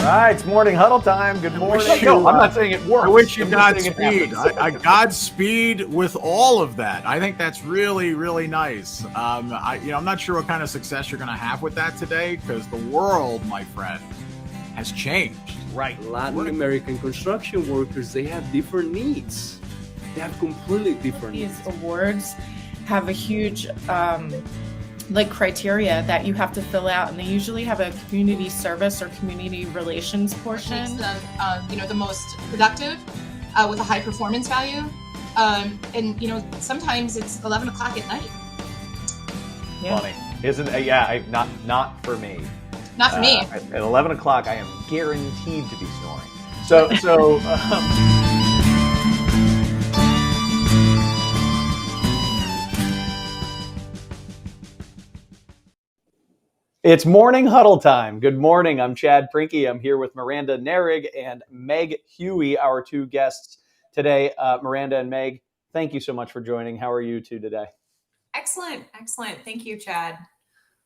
right, it's morning huddle time. Good morning. No, I'm not saying it works. I wish you I'm just saying it Godspeed. happens. Godspeed with all of that. I think that's really, really nice. I'm not sure what kind of success you're going to have with that today, because the world, my friend, has changed. Right. Latin American construction workers, they have different needs. They have completely different needs. These awards have a huge criteria that you have to fill out, and they usually have a community service or community relations portion. Makes them, the most productive with a high performance value, and sometimes it's 11 o'clock at night. Yeah. Funny, isn't it? Yeah, not for me. Not for me. At 11 o'clock, I am guaranteed to be snoring. So. It's morning huddle time. Good morning. I'm Chad Prinky. I'm here with Miranda Nehrig and Meg Hughey, our two guests today. Miranda and Meg, thank you so much for joining. How are you two today? Excellent. Thank you, Chad.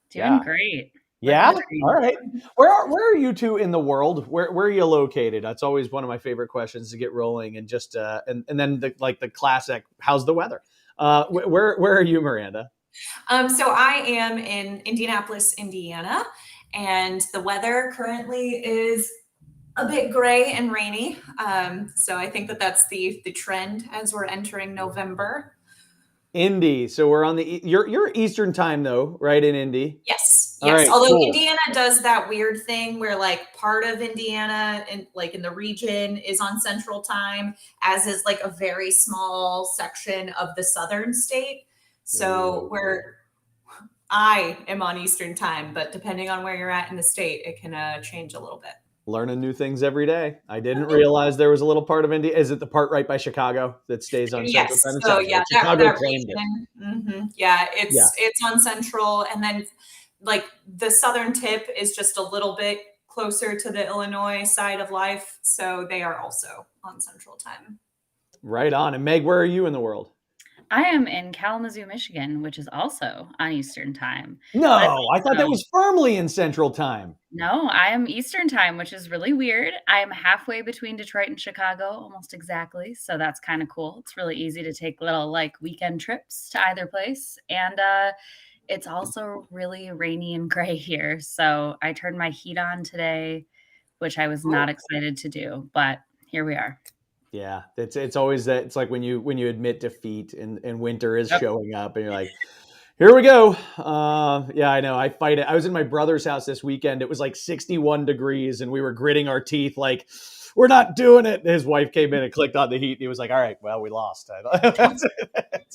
Doing great. Yeah. All right. Where are you two in the world? Where are you located? That's always one of my favorite questions to get rolling, and just and then the classic, how's the weather? Where are you, Miranda? So I am in Indianapolis, Indiana, and the weather currently is a bit gray and rainy. So I think that's the trend as we're entering November. Indy. So we're on you're Eastern time though, right? In Indy. Yes. Right, Although cool. Indiana does that weird thing where part of Indiana and in the region is on Central Time, as is a very small section of the Southern state. So I am on Eastern time, but depending on where you're at in the state, it can change a little bit. Learning new things every day. I didn't realize there was a little part of India. Is it the part right by Chicago that stays on Central Time? So yeah, Chicago that claimed region. it. Mm-hmm. It's on Central, and then the southern tip is just a little bit closer to the Illinois side of life, so they are also on Central Time. Right on. And Meg, where are you in the world? I am in Kalamazoo, Michigan, which is also on Eastern Time. No, I thought that was firmly in Central Time. No, I am Eastern Time, which is really weird. I am halfway between Detroit and Chicago, almost exactly. So that's kind of cool. It's really easy to take little weekend trips to either place. And it's also really rainy and gray here. So I turned my heat on today, which I was not excited to do, but here we are. Yeah, it's always that. It's like when you admit defeat and winter is showing up, and you're like, here we go. Yeah, I know. I fight it. I was in my brother's house this weekend. It was 61 degrees, and we were gritting our teeth we're not doing it. His wife came in and clicked on the heat, and he was like, all right, well, we lost. That's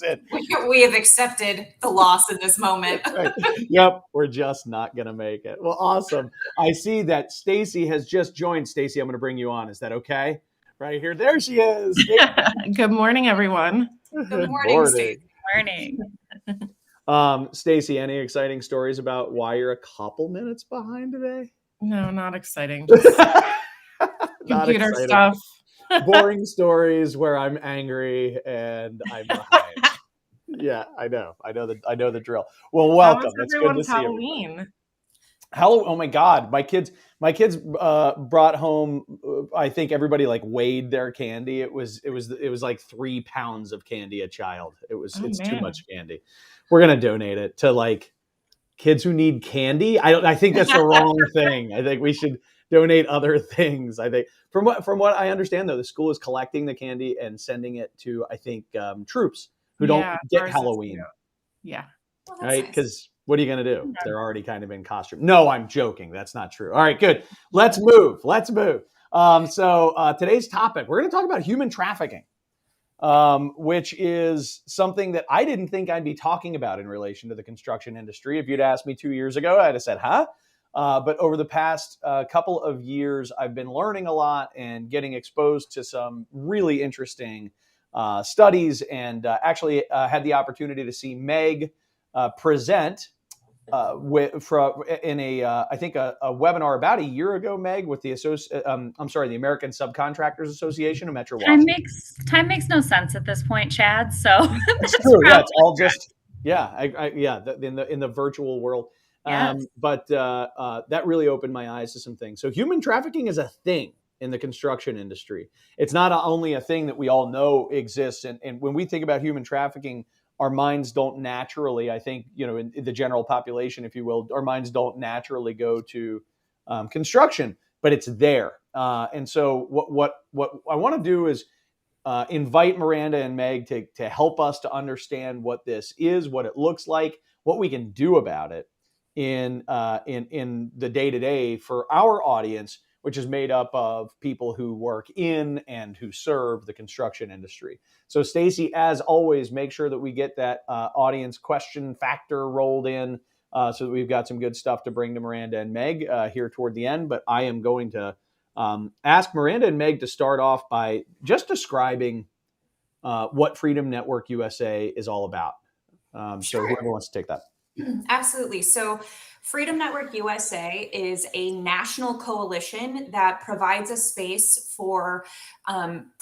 it. We have accepted the loss in this moment. Right. Yep, we're just not going to make it. Well, awesome. I see that Stacy has just joined. Stacy, I'm going to bring you on. Is that okay? Right here. There she is. Good morning, everyone. Good morning, Stacy. Morning. Stacy, any exciting stories about why you're a couple minutes behind today? No, not exciting. Just computer stuff. Boring stories where I'm angry and I'm behind. Yeah, I know the drill. Well, welcome. It's good to see you. Halloween. Oh my God. My kids brought home, I think everybody weighed their candy. It was 3 pounds of candy a child. It's too much candy. We're going to donate it to kids who need candy. I think that's the wrong thing. I think we should donate other things. I think from what I understand though, the school is collecting the candy and sending it to, I think, troops who don't get Halloween. Yeah. Well, right. Nice. Cause what are you going to do? They're already kind of in costume. No, I'm joking. That's not true. All right, good. Let's move. So today's topic, we're going to talk about human trafficking, which is something that I didn't think I'd be talking about in relation to the construction industry. If you'd asked me 2 years ago, I'd have said, huh? But over the past couple of years, I've been learning a lot and getting exposed to some really interesting studies, and actually had the opportunity to see Meg present in I think a webinar about a year ago, Meg, with the American Subcontractors Association of Metro Washington. Time makes no sense at this point, Chad. So it's true. Yeah, it's all just in the virtual world. Yes. But that really opened my eyes to some things. So human trafficking is a thing in the construction industry. It's not only a thing that we all know exists. And when we think about human trafficking, our minds don't naturally, I think, in the general population, if you will, our minds don't naturally go to construction, but it's there. And so what I want to do is invite Miranda and Meg to help us to understand what this is, what it looks like, what we can do about it in the day-to-day for our audience, which is made up of people who work in and who serve the construction industry. So Stacy, as always, make sure that we get that audience question factor rolled in so that we've got some good stuff to bring to Miranda and Meg here toward the end. But I am going to ask Miranda and Meg to start off by just describing what Freedom Network USA is all about. So whoever wants to take that. Absolutely. So Freedom Network USA is a national coalition that provides a space for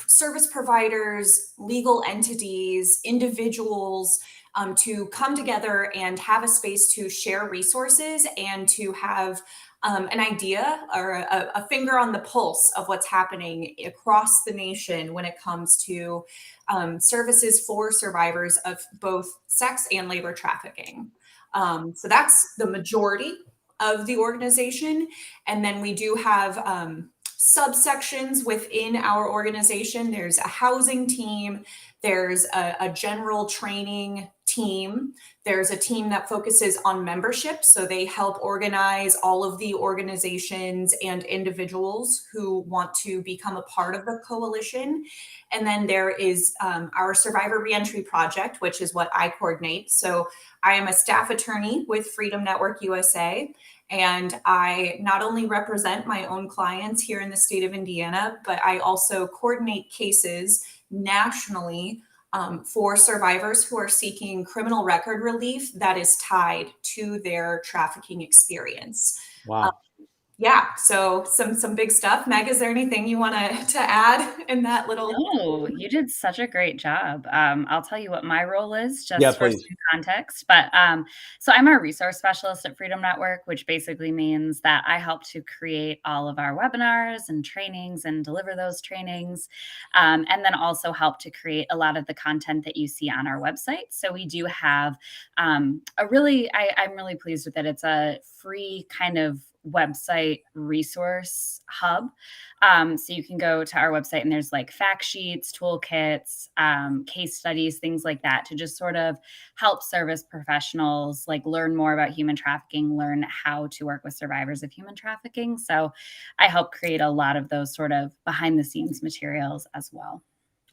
service providers, legal entities, individuals to come together and have a space to share resources and to have an idea or a finger on the pulse of what's happening across the nation when it comes to services for survivors of both sex and labor trafficking. So that's the majority of the organization. And then we do have subsections within our organization. There's a housing team. There's a general training team. There's a team that focuses on membership. So they help organize all of the organizations and individuals who want to become a part of the coalition. And then there is our Survivor Reentry Project, which is what I coordinate. So I am a staff attorney with Freedom Network USA. And I not only represent my own clients here in the state of Indiana, but I also coordinate cases nationally for survivors who are seeking criminal record relief that is tied to their trafficking experience. Wow. Yeah, so some big stuff. Meg, is there anything you want to add in that little? No, you did such a great job. I'll tell you what my role is just Yeah, for please. some context. But so I'm a resource specialist at Freedom Network, which basically means that I help to create all of our webinars and trainings and deliver those trainings, and then also help to create a lot of the content that you see on our website. So we do have I'm really pleased with it. It's a free kind of website resource hub. So you can go to our website and there's like fact sheets, toolkits, case studies, things like that to just sort of help service professionals like learn more about human trafficking, learn how to work with survivors of human trafficking. So I help create a lot of those sort of behind the scenes materials as well.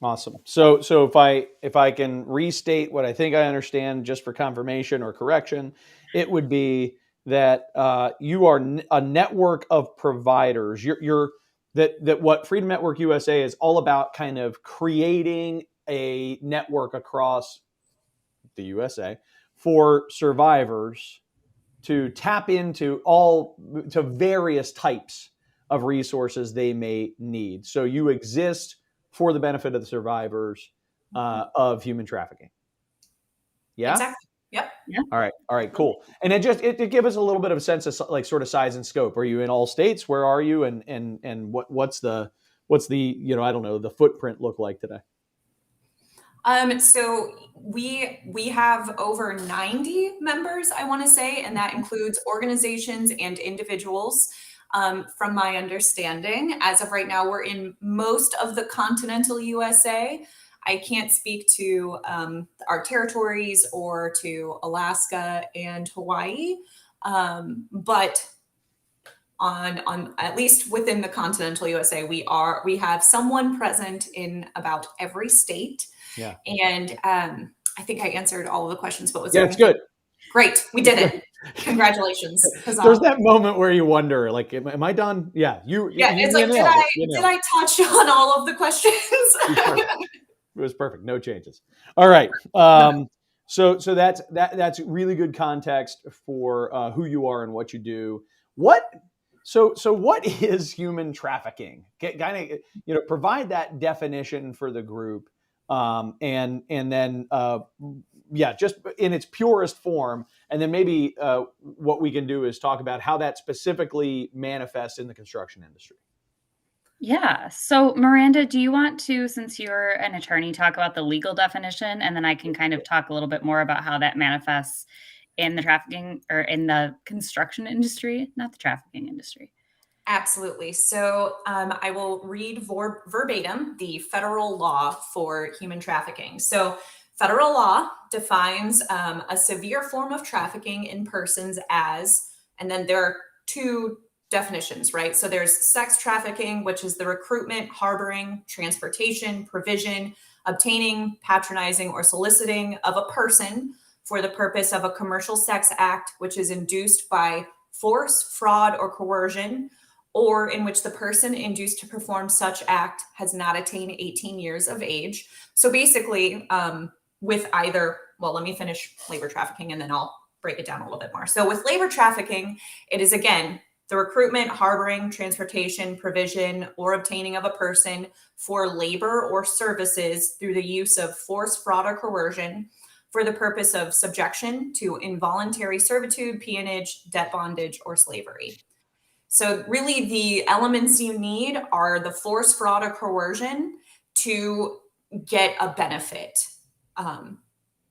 Awesome. So if I can restate what I think I understand just for confirmation or correction, it would be that you are a network of providers. That what Freedom Network USA is all about, kind of creating a network across the USA for survivors to tap into to various types of resources they may need. So you exist for the benefit of the survivors of human trafficking. Yeah. Exactly. Yep. Yeah. All right, cool. And it give us a little bit of a sense of like sort of size and scope. Are you in all states? Where are you? And what's the I don't know, the footprint look like today? So we have over 90 members, I want to say, and that includes organizations and individuals. From my understanding, as of right now, we're in most of the continental USA. I can't speak to our territories or to Alaska and Hawaii, but on at least within the continental USA, we have someone present in about every state. Yeah. And I think I answered all of the questions, but was Yeah, there it's good. Great, we did it. Congratulations. There's that moment where you wonder, like, am I done? Yeah, it's like, did I touch on all of the questions? It was perfect. No changes. All right. So that's really good context for who you are and what you do. So what is human trafficking? Kind of, provide that definition for the group, and then just in its purest form. And then maybe what we can do is talk about how that specifically manifests in the construction industry. Yeah. So, Miranda, do you want to, since you're an attorney, talk about the legal definition, and then I can kind of talk a little bit more about how that manifests in the trafficking or in the construction industry, not the trafficking industry? Absolutely. So I will read verbatim the federal law for human trafficking. So, federal law defines a severe form of trafficking in persons as, and then there are two definitions, right? So, there's sex trafficking, which is the recruitment, harboring, transportation, provision, obtaining, patronizing, or soliciting of a person for the purpose of a commercial sex act, which is induced by force, fraud, or coercion, or in which the person induced to perform such act has not attained 18 years of age. So basically, with either, well, let me finish labor trafficking and then I'll break it down a little bit more. So with labor trafficking, it is again the recruitment, harboring, transportation, provision, or obtaining of a person for labor or services through the use of force, fraud, or coercion for the purpose of subjection to involuntary servitude, peonage, debt bondage, or slavery. So really the elements you need are the force, fraud, or coercion to get a benefit.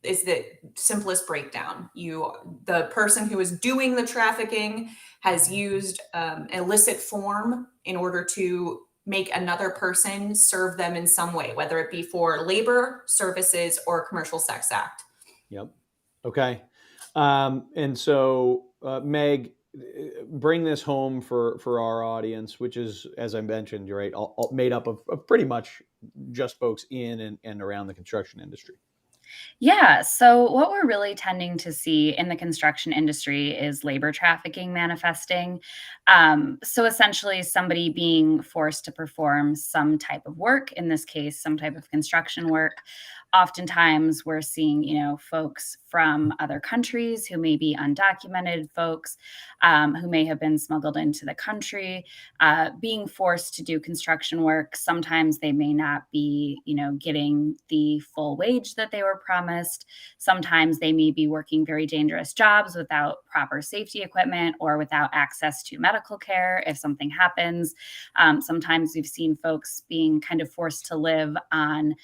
Is the simplest breakdown. The person who is doing the trafficking has used illicit form in order to make another person serve them in some way, whether it be for labor, services, or a commercial sex act. Yep. Okay. And so, Meg, bring this home for our audience, which is, as I mentioned, you're right, all made up of pretty much just folks in and around the construction industry. Yeah. So, what we're really tending to see in the construction industry is labor trafficking manifesting. So, essentially, somebody being forced to perform some type of work, in this case, some type of construction work. Oftentimes, we're seeing, folks from other countries who may be undocumented folks who may have been smuggled into the country, being forced to do construction work. Sometimes they may not be, getting the full wage that they were promised. Sometimes they may be working very dangerous jobs without proper safety equipment or without access to medical care if something happens. Sometimes we've seen folks being kind of forced to live on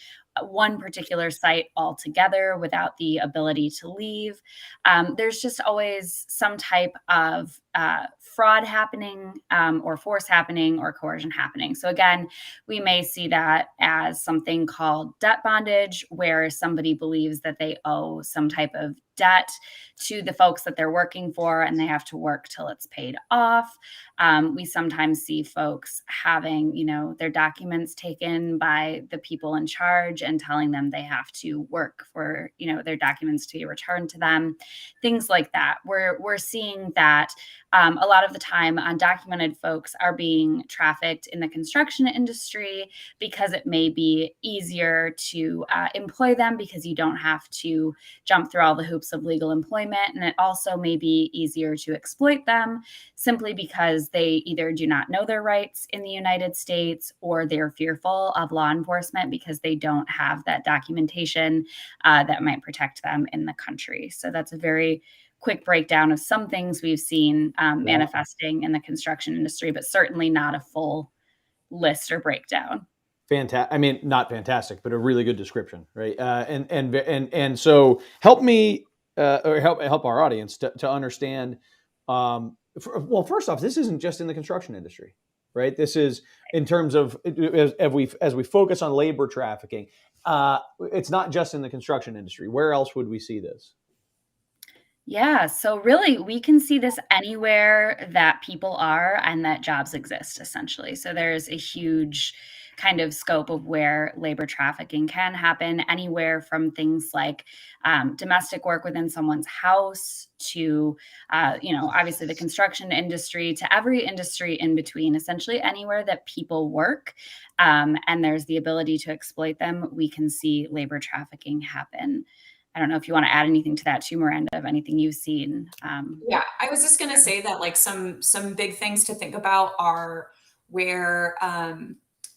one particular site altogether without the ability to leave. There's just always some type of fraud happening or force happening or coercion happening. So again, we may see that as something called debt bondage, where somebody believes that they owe some type of debt to the folks that they're working for and they have to work till it's paid off. We sometimes see folks having, their documents taken by the people in charge and telling them they have to work for, their documents to be returned to them, things like that. We're seeing that a lot of the time undocumented folks are being trafficked in the construction industry because it may be easier to employ them because you don't have to jump through all the hoops of legal employment. And it also may be easier to exploit them simply because they either do not know their rights in the United States or they're fearful of law enforcement because they don't have that documentation that might protect them in the country. So that's a very quick breakdown of some things we've seen manifesting in the construction industry, but certainly not a full list or breakdown. Fantastic. I mean, not fantastic, but a really good description, right? And so help me or help our audience to understand. Well, first off, this isn't just in the construction industry, right? This is in terms of as we focus on labor trafficking. It's not just in the construction industry. Where else would we see this? Yeah, so really, we can see this anywhere that people are and that jobs exist, essentially. So there's a huge kind of scope of where labor trafficking can happen, anywhere from things like domestic work within someone's house to, obviously the construction industry, to every industry in between, essentially anywhere that people work and there's the ability to exploit them, we can see labor trafficking happen. I don't know if you want to add anything to that too, Miranda, of anything you've seen. Yeah, I was just going to say that like some big things to think about are where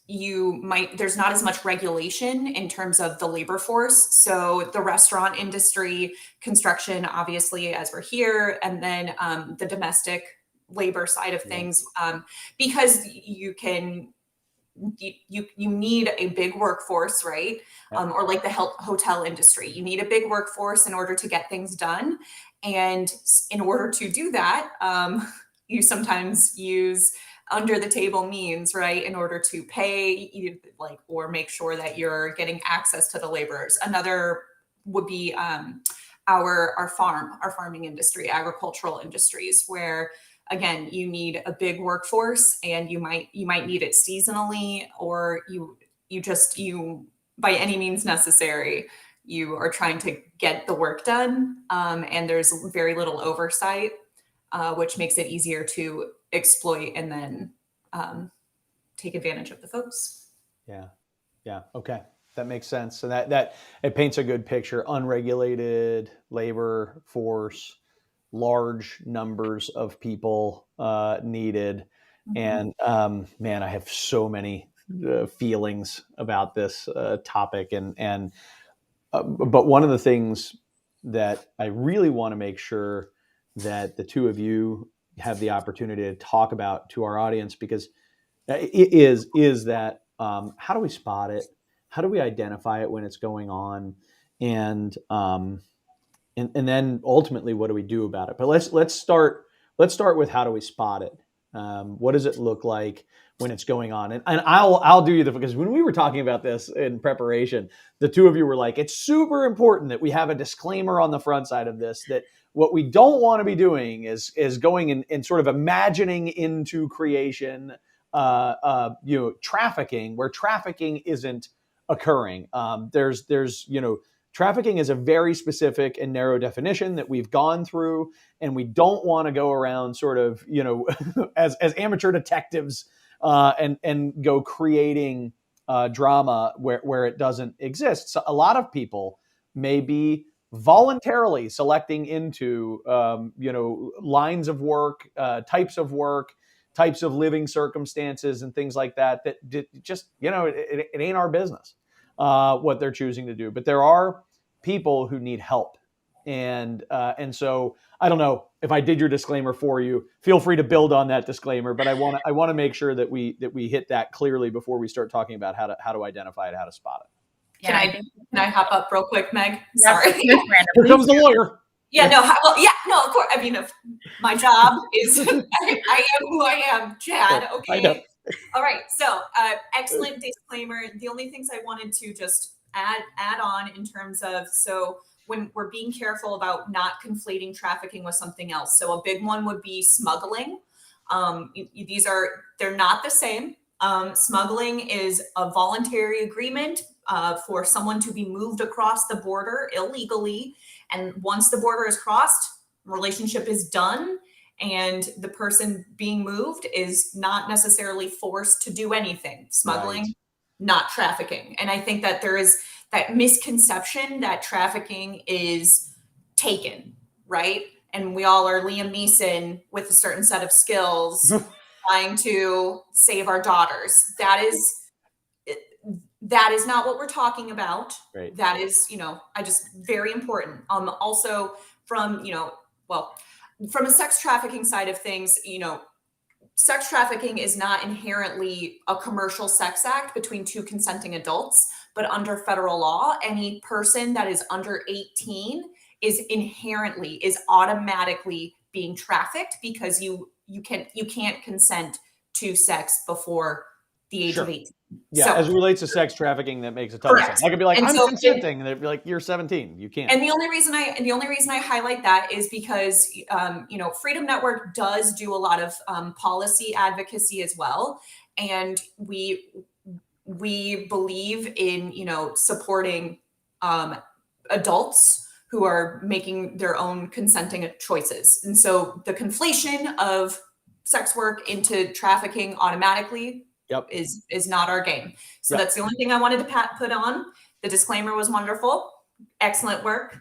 there's not as much regulation in terms of the labor force. So the restaurant industry, construction, obviously, as we're here, and then the domestic labor side of things, because you need a big workforce, right? Or like the hotel industry, you need a big workforce in order to get things done. And in order to do that, you sometimes use under the table means, right, in order to pay, or make sure that you're getting access to the laborers. Another would be our farming industry, agricultural industries, where again, you need a big workforce, and you might need it seasonally, or you by any means necessary, you are trying to get the work done, and there's very little oversight, which makes it easier to exploit and then take advantage of the folks. Yeah. Okay. That makes sense. So that it paints a good picture. Unregulated labor force, large numbers of people needed. And man, I have so many feelings about this topic. But one of the things that I really want to make sure that the two of you have the opportunity to talk about to our audience, because it is that how do we spot it? How do we identify it when it's going on? And then ultimately, what do we do about it? But let's start with how do we spot it? What does it look like when it's going on? And I'll do you because when we were talking about this in preparation, the two of you were like, it's super important that we have a disclaimer on the front side of this, that what we don't want to be doing is going and sort of imagining into creation, trafficking where trafficking isn't occurring. Trafficking is a very specific and narrow definition that we've gone through, and we don't want to go around sort of, as amateur detectives and go creating drama where it doesn't exist. So a lot of people may be voluntarily selecting into, lines of work, types of living circumstances and things like that just, it ain't our business what they're choosing to do. But there are people who need help. And so I don't know if I did your disclaimer for you. Feel free to build on that disclaimer, but I want to make sure that we hit that clearly before we start talking about how to identify it, how to spot it. Yeah, Can I hop up real quick, Meg? Yeah, Sorry. Miranda, Here comes the lawyer. Yeah, no, of course. I mean, if my job is, I am who I am, Chad. Okay. I know. All right. So, excellent disclaimer. The only things I wanted to just add on in terms of, so when we're being careful about not conflating trafficking with something else. So a big one would be smuggling. They're not the same. Smuggling is a voluntary agreement for someone to be moved across the border illegally. And once the border is crossed, relationship is done. And the person being moved is not necessarily forced to do anything. Smuggling, right. Not trafficking. And I think that there is that misconception that trafficking is taken, right? And we all are Liam Neeson with a certain set of skills trying to save our daughters. That is not what we're talking about. Right. That is, very important. Also from a sex trafficking side of things, sex trafficking is not inherently a commercial sex act between two consenting adults, but under federal law, any person that is under 18 is automatically being trafficked because you can't consent to sex before the age of 18. Yeah, so, as it relates to sex trafficking, that makes a ton of sense. I could be like, I'm consenting, and they'd be like, you're 17, you can't. And the only reason I highlight that is because Freedom Network does do a lot of policy advocacy as well, and we believe in supporting adults who are making their own consenting choices. And so the conflation of sex work into trafficking automatically is not our game. So that's the only thing I wanted to put on. The disclaimer was wonderful. Excellent work.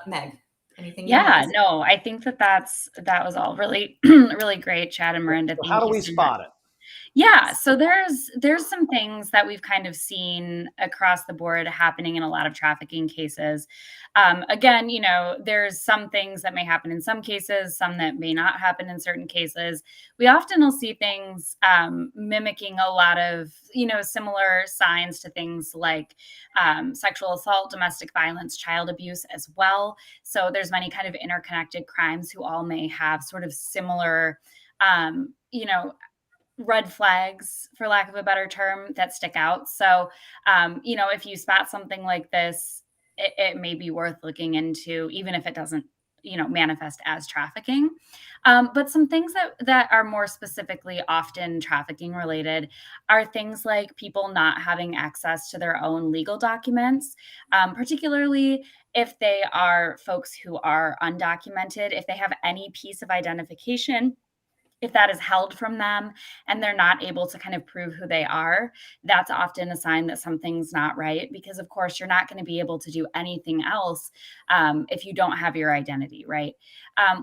Meg, anything you want to say? No, I think that was all really, really great, Chad and Miranda. So how do we spot it? Yeah, so there's some things that we've kind of seen across the board happening in a lot of trafficking cases. Again, there's some things that may happen in some cases, some that may not happen in certain cases. We often will see things mimicking a lot of similar signs to things like sexual assault, domestic violence, child abuse as well. So there's many kind of interconnected crimes who all may have sort of similar red flags, for lack of a better term, that stick out. So, if you spot something like this, it may be worth looking into, even if it doesn't, manifest as trafficking. But some things that are more specifically often trafficking related are things like people not having access to their own legal documents, particularly if they are folks who are undocumented, if they have any piece of identification, if that is held from them and they're not able to kind of prove who they are, that's often a sign that something's not right. Because, of course, you're not going to be able to do anything else if you don't have your identity, right?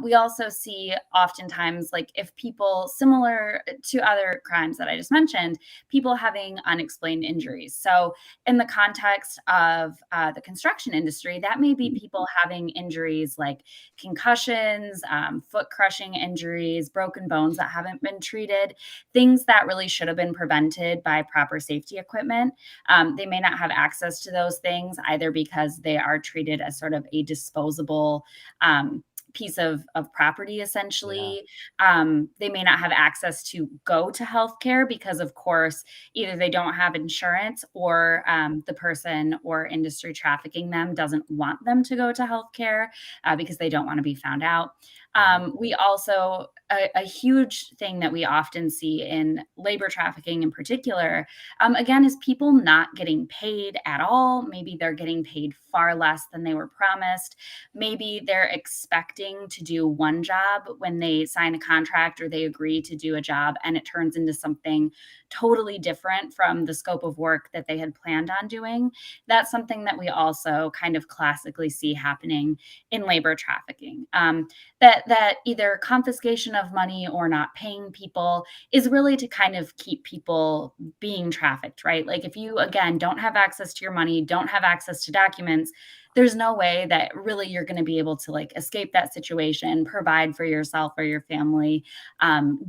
We also see oftentimes, like if people, similar to other crimes that I just mentioned, people having unexplained injuries. So, in the context of the construction industry, that may be people having injuries like concussions, foot crushing injuries, broken bones that haven't been treated, things that really should have been prevented by proper safety equipment. They may not have access to those things either because they are treated as sort of a disposable piece of property, essentially. They may not have access to go to healthcare because, of course, either they don't have insurance or the person or industry trafficking them doesn't want them to go to healthcare because they don't want to be found out. We also, a huge thing that we often see in labor trafficking in particular, again, is people not getting paid at all. Maybe they're getting paid far less than they were promised. Maybe they're expecting to do one job when they sign a contract or they agree to do a job, and it turns into something totally different from the scope of work that they had planned on doing. That's something that we also kind of classically see happening in labor trafficking. That either confiscation of money or not paying people is really to kind of keep people being trafficked, right? Like if you, again, don't have access to your money, don't have access to documents, there's no way that really you're going to be able to like escape that situation, provide for yourself or your family,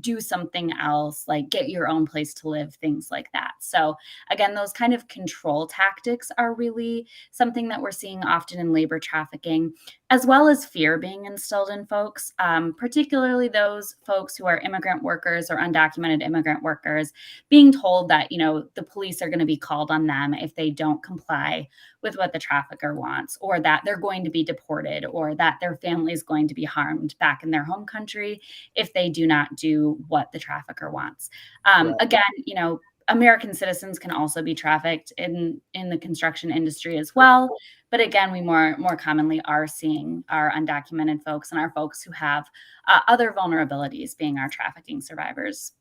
do something else, like get your own place to live, things like that. So again, those kind of control tactics are really something that we're seeing often in labor trafficking, as well as fear being instilled in folks, particularly those folks who are immigrant workers or undocumented immigrant workers, being told that, the police are going to be called on them if they don't comply with what the trafficker wants, or that they're going to be deported, or that their family is going to be harmed back in their home country if they do not do what the trafficker wants. Again, American citizens can also be trafficked in the construction industry as well. But again, we more commonly are seeing our undocumented folks and our folks who have other vulnerabilities being our trafficking survivors.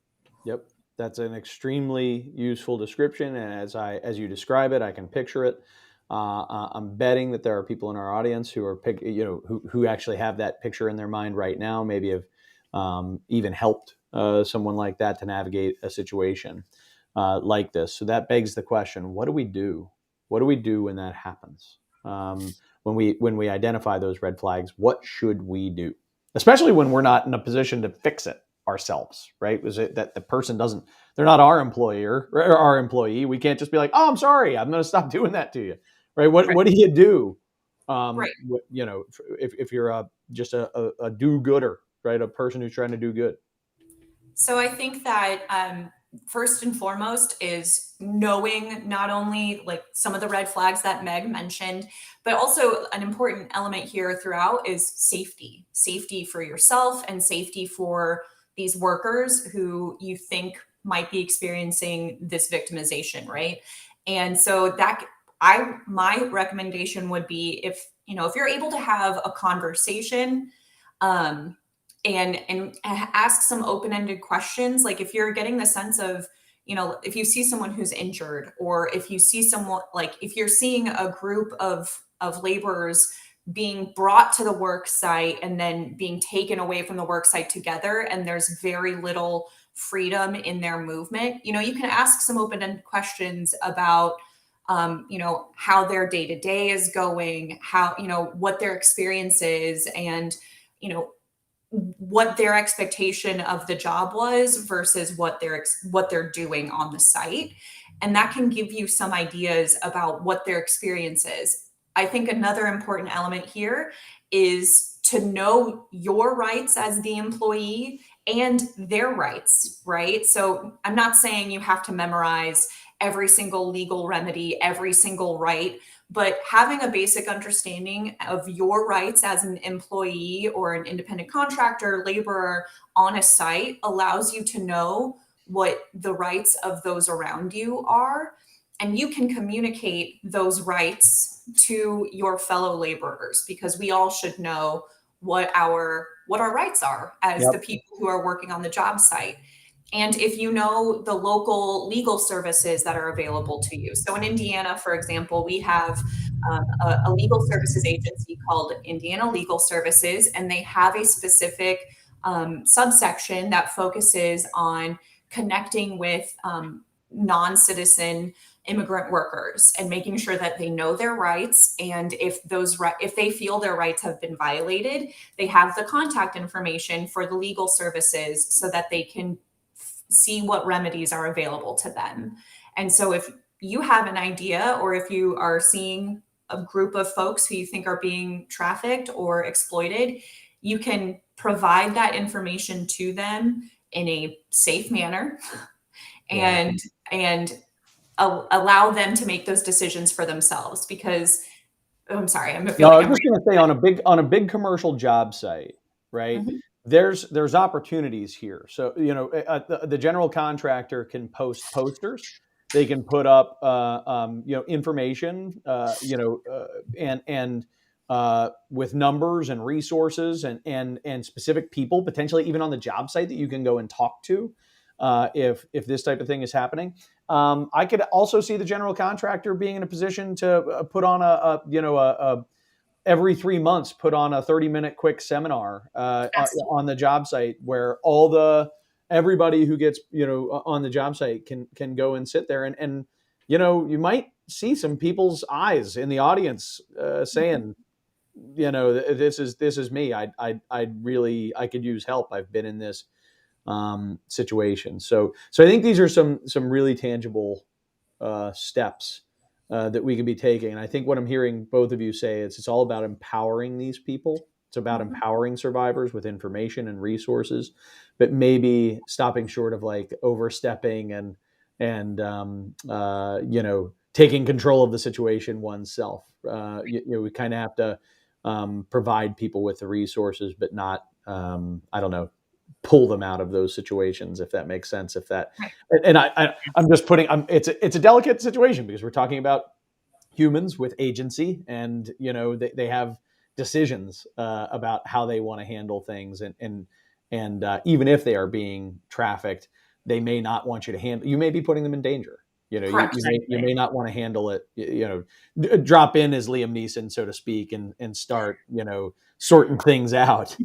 Yep. That's an extremely useful description. And as you describe it, I can picture it. I'm betting that there are people in our audience who are who actually have that picture in their mind right now, maybe have even helped someone like that to navigate a situation like this. So that begs the question: what do we do? What do we do when that happens? When we identify those red flags, what should we do? Especially when we're not in a position to fix it ourselves, right? Was it that the person they're not our employer or our employee? We can't just be like, oh, I'm sorry, I'm going to stop doing that to you, right? What do you do? Right. If you're just a do-gooder, right? A person who's trying to do good. So I think that first and foremost is knowing not only like some of the red flags that Meg mentioned, but also an important element here throughout is safety for yourself and safety for these workers who you think might be experiencing this victimization, right? And so my recommendation would be if you're able to have a conversation, and ask some open-ended questions. Like if you're getting the sense of, if you see someone who's injured, or if you see someone, like if you're seeing a group of laborers being brought to the work site and then being taken away from the work site together, and there's very little freedom in their movement. You know, you can ask some open-ended questions about, you know, how their day-to-day is going, how, you know, what their experience is, and, you know, what their expectation of the job was versus what they're doing on the site. And that can give you some ideas about what their experience is. I think another important element here is to know your rights as the employee and their rights, right? So I'm not saying you have to memorize every single legal remedy, every single right, but having a basic understanding of your rights as an employee or an independent contractor, laborer on a site allows you to know what the rights of those around you are. And you can communicate those rights to your fellow laborers, because we all should know what our rights are as the people who are working on the job site. And if you know the local legal services that are available to you. So in Indiana, for example, we have a legal services agency called Indiana Legal Services, and they have a specific subsection that focuses on connecting with non-citizen immigrant workers and making sure that they know their rights. And if they feel their rights have been violated, they have the contact information for the legal services so that they can see what remedies are available to them. And so if you have an idea, or if you are seeing a group of folks who you think are being trafficked or exploited, you can provide that information to them in a safe manner and allow them to make those decisions for themselves. Because I'm sorry, I feel like I was just going to say, on a big commercial job site, right? Mm-hmm. There's opportunities here. So, you know, the general contractor can post posters. They can put up, you know, information, you know, and with numbers and resources and specific people, potentially even on the job site that you can go and talk to if this type of thing is happening. I could also see the general contractor being in a position to put on every 3 months, put on a 30-minute quick seminar on the job site where everybody who gets, you know, on the job site can go and sit there and you know, you might see some people's eyes in the audience saying, you know, this is me. I could use help. I've been in this situation. So I think these are some really tangible steps that we could be taking. And I think what I'm hearing both of you say is it's all about empowering these people. It's about empowering survivors with information and resources, but maybe stopping short of like overstepping and you know, taking control of the situation oneself. You know, we kind of have to provide people with the resources, but not, I don't know, pull them out of those situations, if that makes sense. And I'm just putting, it's a delicate situation because we're talking about humans with agency, and you know they have decisions about how they want to handle things, and even if they are being trafficked, they may not want you to handle. You may be putting them in danger. You know, you may not want to handle it. You know, drop in as Liam Neeson, so to speak, and start, you know, sorting things out.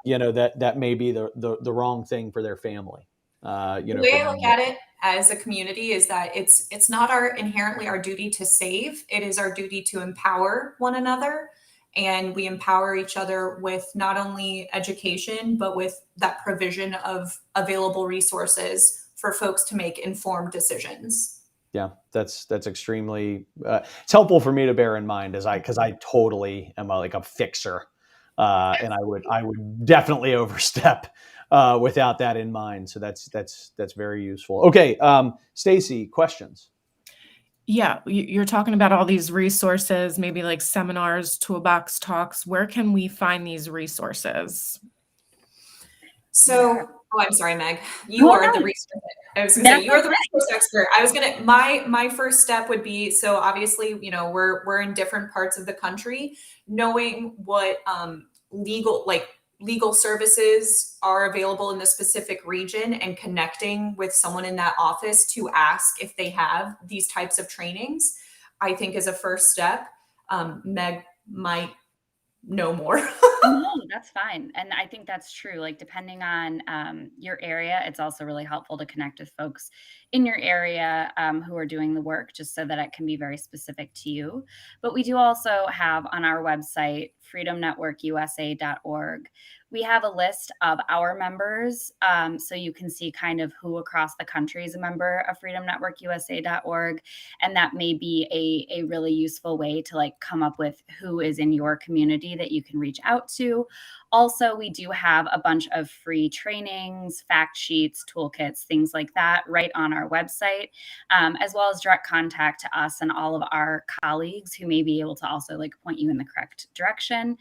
You know, that may be the wrong thing for their family. You know, the way I look at it as a community is that it's not inherently our duty to save. It is our duty to empower one another, and we empower each other with not only education but with that provision of available resources for folks to make informed decisions. Yeah, that's extremely it's helpful for me to bear in mind because I totally am like a fixer. And I would definitely overstep without that in mind. So that's very useful. Okay, Stacy, questions? Yeah, you're talking about all these resources, maybe like seminars, toolbox talks. Where can we find these resources? So, I'm sorry, Meg. You are the resource. I was going to say you are the resource expert. I was going to my first step would be, so obviously, you know, we're in different parts of the country. Knowing what legal services are available in the specific region and connecting with someone in that office to ask if they have these types of trainings, I think is a first step. Meg might know more. No, that's fine. And I think that's true. Like, depending on your area, it's also really helpful to connect with folks in your area who are doing the work, just so that it can be very specific to you. But we do also have on our website, freedomnetworkusa.org, we have a list of our members. So you can see kind of who across the country is a member of freedomnetworkusa.org. And that may be a really useful way to like come up with who is in your community that you can reach out to. Also, we do have a bunch of free trainings, fact sheets, toolkits, things like that right on our website, as well as direct contact to us and all of our colleagues who may be able to also like point you in the correct direction.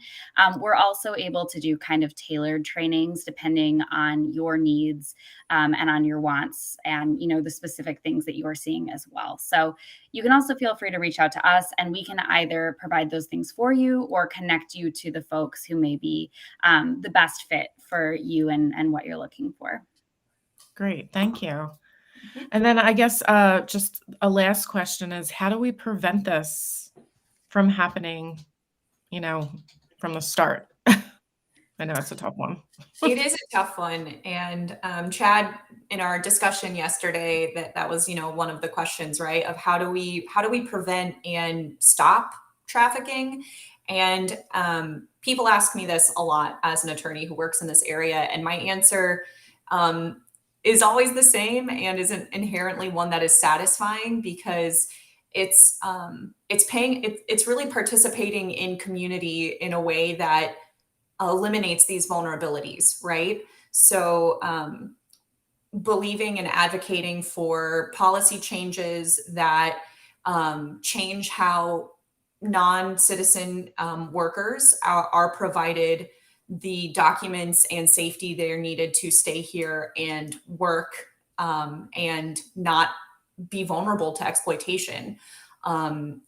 We're also able to do kind of tailored trainings depending on your needs and on your wants and, you know, the specific things that you are seeing as well. So you can also feel free to reach out to us, and we can either provide those things for you or connect you to the folks who may be the best fit for you and what you're looking for. Great, thank you. And then I guess just a last question is, how do we prevent this from happening, you know, from the start? I know it's a tough one. It is a tough one. And Chad, in our discussion yesterday, that was, you know, one of the questions, right? Of how do we prevent and stop trafficking? And people ask me this a lot as an attorney who works in this area, and my answer is always the same and isn't inherently one that is satisfying, because it's really participating in community in a way that eliminates these vulnerabilities, right? So believing and advocating for policy changes that change how non-citizen workers are provided the documents and safety they're needed to stay here and work and not be vulnerable to exploitation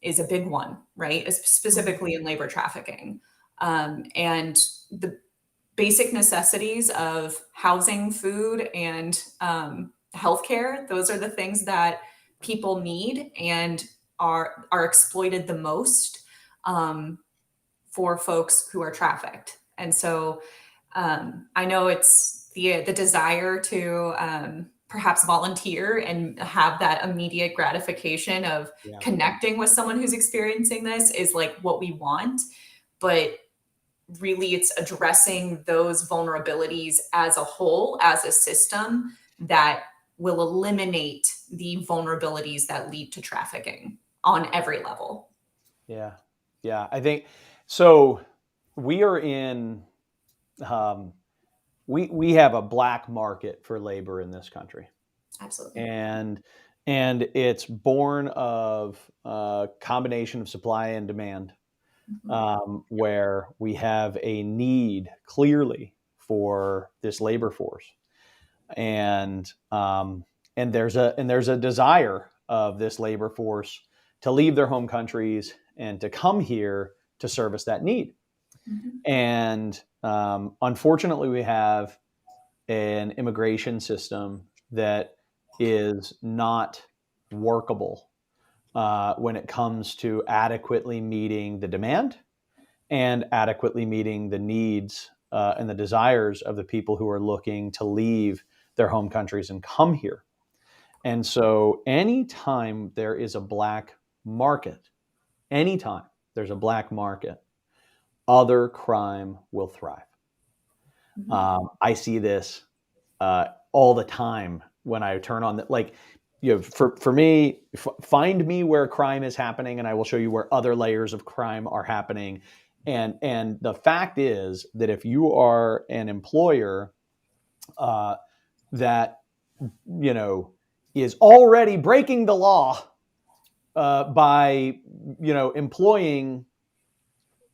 is a big one, right? Specifically in labor trafficking. And the basic necessities of housing, food, and healthcare, those are the things that people need and are exploited the most for folks who are trafficked. And so I know it's the desire to perhaps volunteer and have that immediate gratification of connecting with someone who's experiencing this is like what we want. But really, it's addressing those vulnerabilities as a whole, as a system, that will eliminate the vulnerabilities that lead to trafficking on every level. Yeah. I think so. We are in, we have a black market for labor in this country. Absolutely. And it's born of a combination of supply and demand, where we have a need clearly for this labor force. And there's a desire of this labor force to leave their home countries and to come here to service that need. And unfortunately, we have an immigration system that is not workable when it comes to adequately meeting the demand and adequately meeting the needs and the desires of the people who are looking to leave their home countries and come here. And so anytime there is a black market, other crime will thrive. I see this all the time when I turn on for me, find me where crime is happening, and I will show you where other layers of crime are happening. And the fact is that if you are an employer that is already breaking the law by employing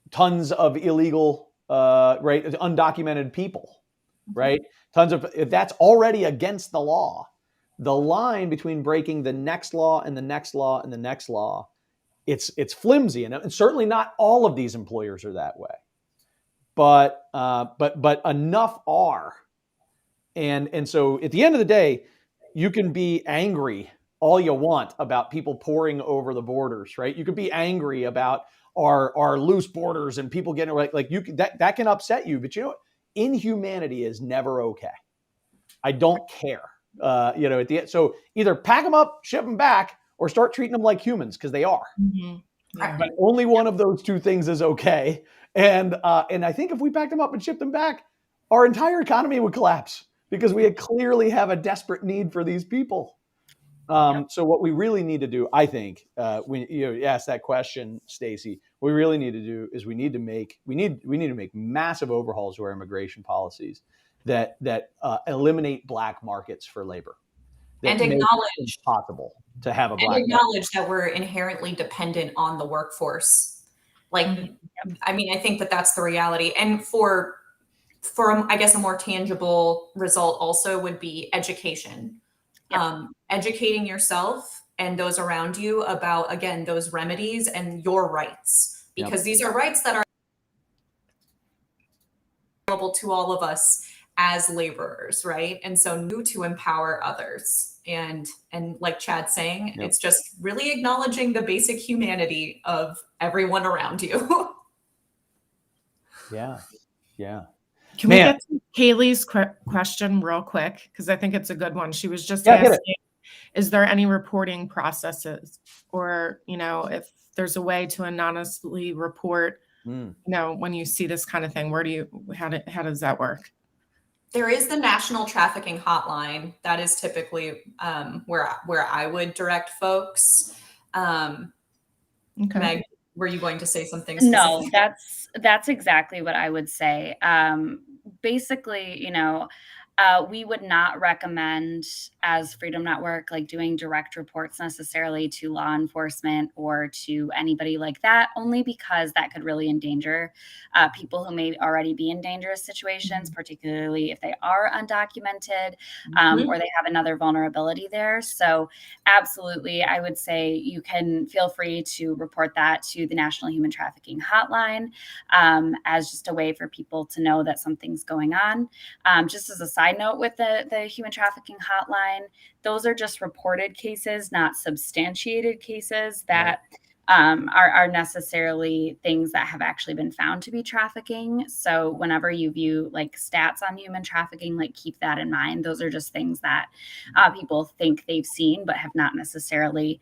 tons of illegal, undocumented people, right? If that's already against the law, the line between breaking the next law and the next law and the next law, it's flimsy, and certainly not all of these employers are that way, but enough are, and so at the end of the day, you can be angry all you want about people pouring over the borders, right? You could be angry about are loose borders and people getting like you that can upset you, but inhumanity is never okay. I don't care. At the end, so either pack them up, ship them back, or start treating them like humans, because they are. Mm-hmm. Yeah. But only one of those two things is okay. And I think if we packed them up and shipped them back, our entire economy would collapse, because we clearly have a desperate need for these people. So what we really need to do, I think, when you asked that question, Stacy, what we really need to do is we need to make massive overhauls to our immigration policies that eliminate black markets for labor, and acknowledge it's possible to have a black and acknowledge that we're inherently dependent on the workforce. Like, I mean, I think that's the reality. And for I guess a more tangible result also would be education. Educating yourself and those around you about, again, those remedies and your rights, because these are rights that are available to all of us as laborers, right? And so new to empower others. And like Chad's saying, it's just really acknowledging the basic humanity of everyone around you. Yeah. Can we get to Kaylee's question real quick? Because I think it's a good one. She was just asking, is there any reporting processes, or, if there's a way to anonymously report, when you see this kind of thing, how does that work? There is the National Trafficking Hotline. That is typically where I would direct folks. Meg, were you going to say something specific? No, that's exactly what I would say. Basically, we would not recommend, as Freedom Network, like doing direct reports necessarily to law enforcement or to anybody like that, only because that could really endanger people who may already be in dangerous situations, particularly if they are undocumented or they have another vulnerability there. So absolutely, I would say you can feel free to report that to the National Human Trafficking Hotline as just a way for people to know that something's going on. Just as a side note with the human trafficking hotline, those are just reported cases, not substantiated cases that are necessarily things that have actually been found to be trafficking. So whenever you view like stats on human trafficking, like keep that in mind. Those are just things that people think they've seen, but have not necessarily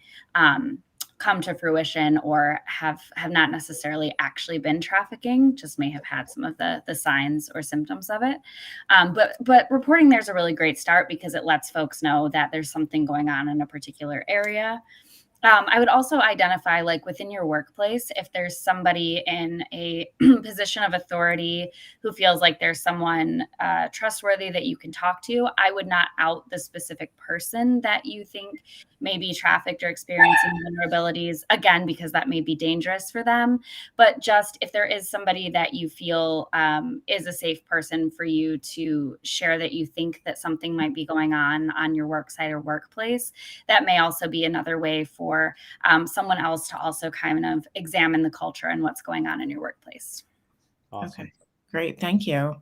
come to fruition, or have not necessarily actually been trafficking, just may have had some of the signs or symptoms of it. But reporting there's a really great start, because it lets folks know that there's something going on in a particular area. I would also identify, like within your workplace, if there's somebody in a position of authority who feels like there's someone trustworthy that you can talk to. I would not out the specific person that you think may be trafficked or experiencing vulnerabilities, again, because that may be dangerous for them. But just if there is somebody that you feel is a safe person for you to share, that you think that something might be going on your work site or workplace, that may also be another way for someone else to also kind of examine the culture and what's going on in your workplace. Awesome. Okay, great. Thank you.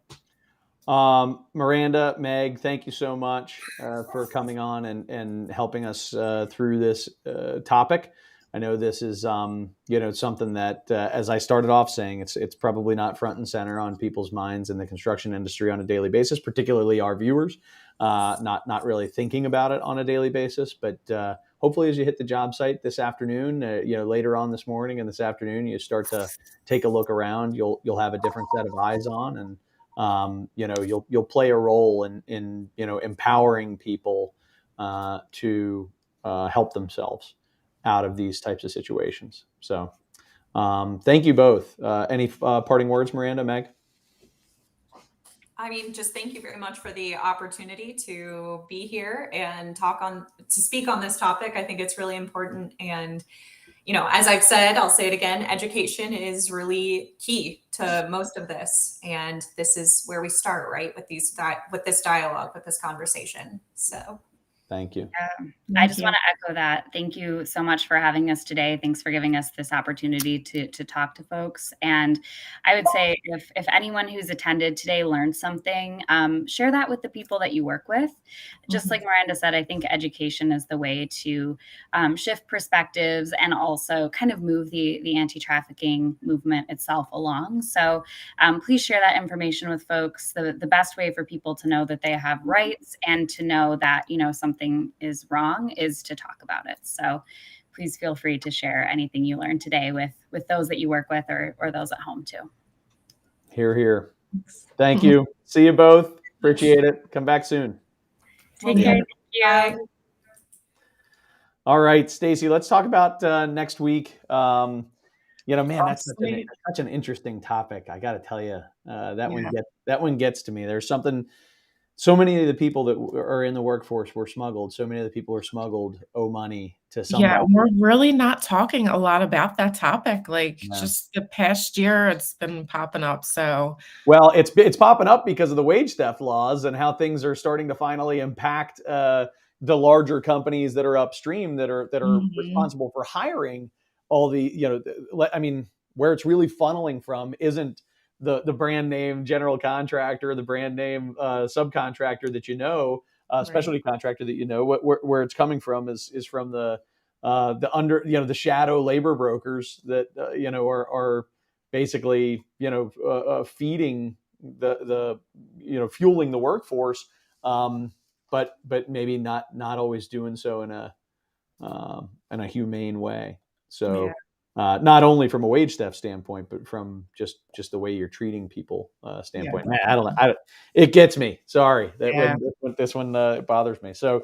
Miranda, Meg, thank you so much for coming on and helping us through this topic. I know this is, something that, as I started off saying, it's probably not front and center on people's minds in the construction industry on a daily basis, particularly our viewers, not really thinking about it on a daily basis. But hopefully, as you hit the job site this afternoon, later on this morning and this afternoon, you start to take a look around. You'll have a different set of eyes on, and you'll play a role in empowering people to help themselves out of these types of situations. So thank you both. Any parting words, Miranda, Meg? I mean, just thank you very much for the opportunity to be here and speak on this topic. I think it's really important. And, as I've said, I'll say it again, education is really key to most of this. And this is where we start, right? With this dialogue, with this conversation. So Thank you. I just want to echo that. Thank you so much for having us today. Thanks for giving us this opportunity to talk to folks. And I would say if anyone who's attended today learned something, share that with the people that you work with. Just like Miranda said, I think education is the way to shift perspectives and also kind of move the anti-trafficking movement itself along. So please share that information with folks. The best way for people to know that they have rights and to know that, something is wrong is to talk about it. So please feel free to share anything you learned today with those that you work with or those at home too. Hear, hear. Thank you. See you both. Appreciate it. Come back soon. Take care. Thank you. Bye. All right, Stacey, let's talk about next week. Man, that's such an interesting topic. I got to tell you, that one gets to me. There's something. So many of the people that are in the workforce were smuggled. So many of the people who are smuggled owe money to somebody. Yeah, we're really not talking a lot about that topic. Just the past year, it's been popping up. So, well, it's popping up because of the wage theft laws and how things are starting to finally impact the larger companies that are upstream that are responsible for hiring all the where it's really funneling from isn't the brand name general contractor, the brand name subcontractor that specialty contractor that where it's coming from is from the the shadow labor brokers that are basically feeding the fueling the workforce, but maybe not always doing so in a humane way. So. Not only from a wage theft standpoint, but from just the way you're treating people standpoint. Man, I don't know. It gets me. Sorry. This one bothers me. So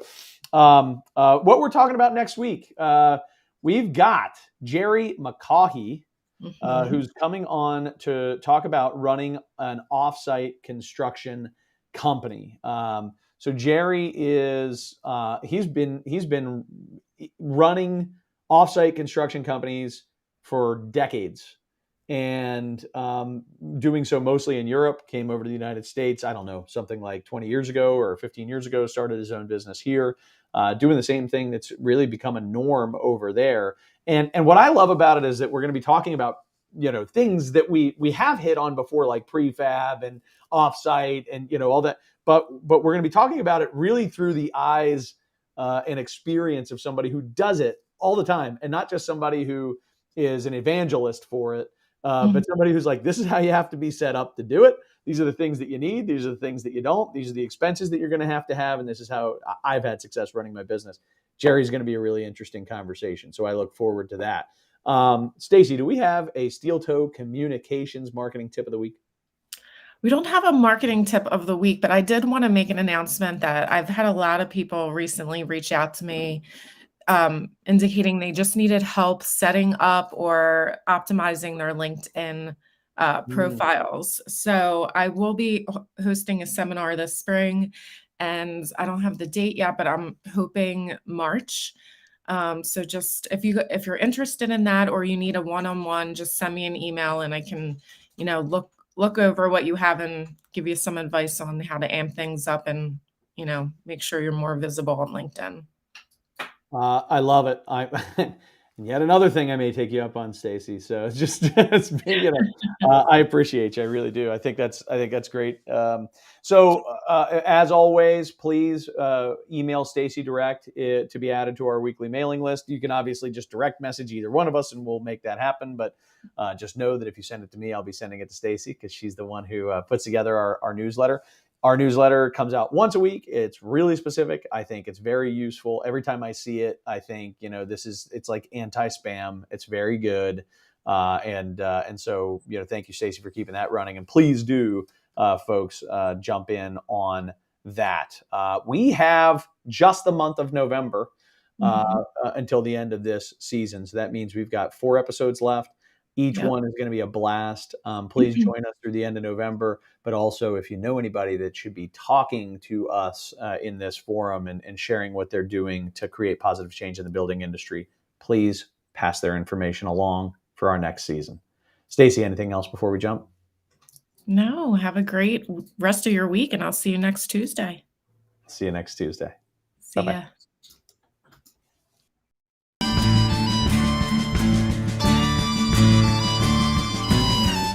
what we're talking about next week, we've got Jerry McCaughey, who's coming on to talk about running an offsite construction company. So Jerry is he's been running offsite construction companies for decades and doing so mostly in Europe. Came over to the United States, I don't know, something like 20 years ago or 15 years ago, started his own business here, doing the same thing that's really become a norm over there. And what I love about it is that we're going to be talking about things that we have hit on before, like prefab and offsite and all that, but we're going to be talking about it really through the eyes and experience of somebody who does it all the time, and not just somebody who is an evangelist for it, but somebody who's like, this is how you have to be set up to do it. These are the things that you need. These are the things that you don't. These are the expenses that you're going to have. And this is how I've had success running my business. Jerry's going to be a really interesting conversation. So I look forward to that. Stacey, do we have a Steel Toe Communications marketing tip of the week? We don't have a marketing tip of the week, but I did want to make an announcement that I've had a lot of people recently reach out to me indicating they just needed help setting up or optimizing their LinkedIn profiles. So I will be hosting a seminar this spring, and I don't have the date yet, but I'm hoping March. So just if you're interested in that, or you need a one-on-one, just send me an email and I can, look over what you have and give you some advice on how to amp things up and, make sure you're more visible on LinkedIn. I love it. And yet another thing I may take you up on, Stacey. So it's just, I appreciate you. I really do. I think that's great. So as always, please email Stacey direct to be added to our weekly mailing list. You can obviously just direct message either one of us and we'll make that happen. But just know that if you send it to me, I'll be sending it to Stacey because she's the one who puts together our newsletter. Our newsletter comes out once a week. It's really specific. I think it's very useful. Every time I see it, I think, it's like anti-spam. It's very good. And so, thank you, Stacey, for keeping that running. And please do, folks, jump in on that. We have just the month of November until the end of this season. So that means we've got 4 episodes left. Each one is going to be a blast. Please join us through the end of November. But also, if you know anybody that should be talking to us in this forum and sharing what they're doing to create positive change in the building industry, please pass their information along for our next season. Stacey, anything else before we jump? No, have a great rest of your week, and I'll see you next Tuesday. See you next Tuesday. See Bye-bye. ya.